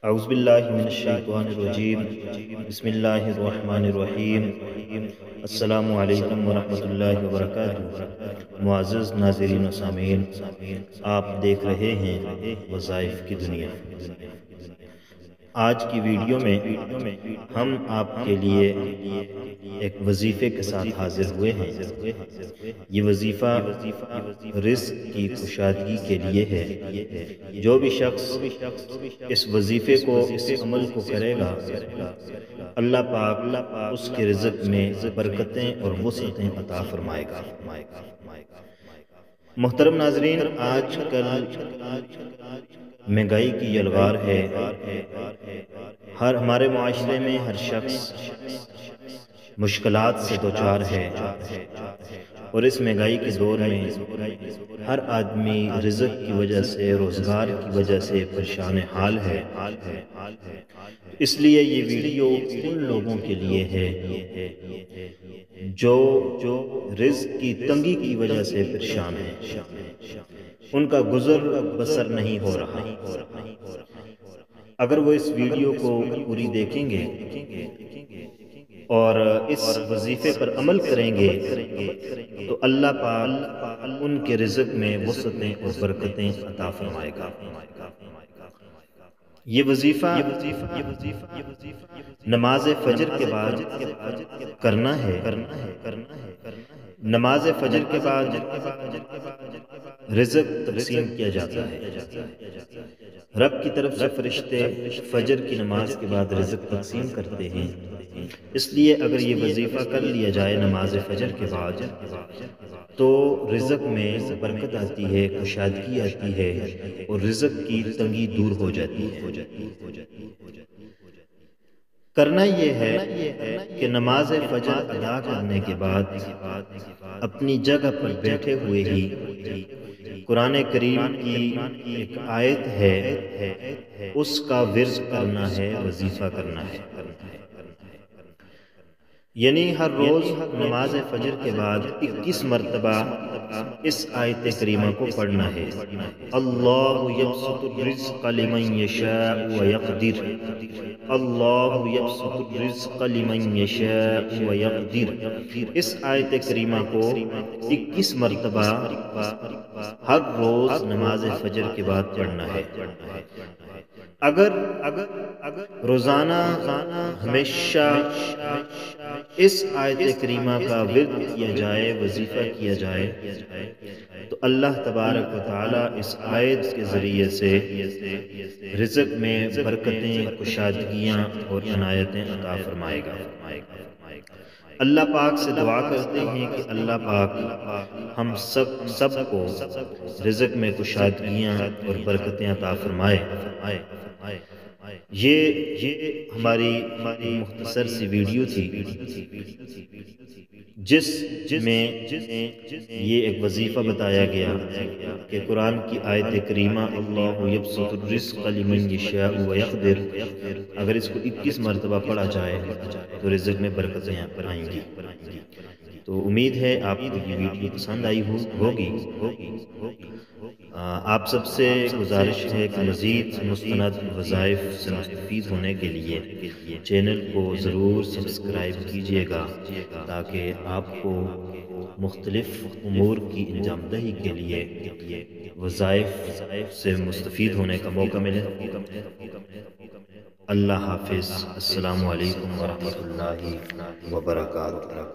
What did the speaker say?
اعوذ باللہ من الشیطان الرجیم، بسم اللہ الرحمن الرحیم۔ السلام علیکم ورحمۃ اللہ وبرکاتہ۔ معزز ناظرین و سامعین، آپ دیکھ رہے ہیں وظائف کی دنیا۔ آج کی ویڈیو میں ہم آپ کے لیے ایک وظیفے کے ساتھ حاضر ہوئے ہیں۔ یہ وظیفہ رزق کی کشادگی کے لیے ہے۔ جو بھی شخص اس وظیفے کو، اس عمل کو کرے گا، اللہ پاک اس کے رزق میں برکتیں اور وسعتیں عطا فرمائے گا۔ محترم ناظرین، آج کل مہنگائی کی یلغار ہے۔ ہمارے معاشرے میں ہر شخص مشکلات سے دوچار ہے، اور اس مہنگائی کے دور میں ہر آدمی رزق کی وجہ سے، روزگار کی وجہ سے پریشان حال ہے۔ اس لیے یہ ویڈیو ان لوگوں کے لیے ہے جو رزق کی تنگی کی وجہ سے پریشان ہیں، ان کا گزر بسر نہیں ہو رہا۔ اگر وہ اس ویڈیو کو پوری دیکھیں گے اور اس وظیفے پر عمل کریں گے تو اللہ پاک ان کے رزق میں وسعتیں اور برکتیں عطا فرمائے گا۔ یہ وظیفہ نماز فجر کے بعد کرنا ہے۔ نماز فجر کے بعد رزق تقسیم کیا جاتا ہے۔ رب کی طرف سے فرشتے فجر کی نماز کے بعد رزق تقسیم کرتے ہیں۔ اس لیے اگر یہ وظیفہ کر لیا جائے نماز فجر کے بعد تو رزق میں برکت آتی ہے، کشادگی آتی ہے، اور رزق کی تنگی دور ہو جاتی ہے۔ کرنا یہ ہے کہ نماز فجر ادا کرنے کے بعد اپنی جگہ پر بیٹھے ہوئے ہی قرآن کریم کی ایک آیت ہے، اس کا ورد کرنا ہے، وظیفہ کرنا ہے۔ یعنی ہر روز نماز فجر کے بعد 21 مرتبہ اس آیت کریمہ کو پڑھنا ہے۔ اللہ یبسط الرزق لمن یشاء ویقدر، اللہ یبسط الرزق لمن یشاء ویقدر۔ اس آیت کریمہ کو 21 مرتبہ ہر روز نماز فجر کے بعد پڑھنا ہے۔ اگر روزانہ ہمیشہ اس آیت کریمہ کا ورد کیا جائے، وظیفہ کیا جائے، تو اللہ تبارک و تعالی اس آیت کے ذریعے سے رزق میں برکتیں، کشادگیاں اور عنایتیں عطا فرمائے گا۔ اللہ پاک سے دعا کرتے ہیں کہ اللہ پاک ہم سب کو رزق میں کشادگیاں اور برکتیں عطا فرمائے۔ یہ ہماری مختصر سی ویڈیو تھی جس میں یہ ایک وظیفہ بتایا گیا کہ قرآن کی آیت کریمہ اللہ یبسط الرزق لمن یشاء ویقدر، اگر اس کو 21 مرتبہ پڑھا جائے تو رزق میں برکتیں آئیں گی۔ تو امید ہے آپ کو یہ ویڈیو پسند آئی ہوگی۔ آپ سب سے گزارش ہے کہ مزید مستند وظائف سے مستفید ہونے کے لیے چینل کو ضرور سبسکرائب کیجیے گا، تاکہ آپ کو مختلف امور کی انجام دہی کے لیے وظائف سے مستفید ہونے کا موقع ملے۔ اللہ حافظ۔ السلام علیکم ورحمۃ اللہ وبرکاتہ۔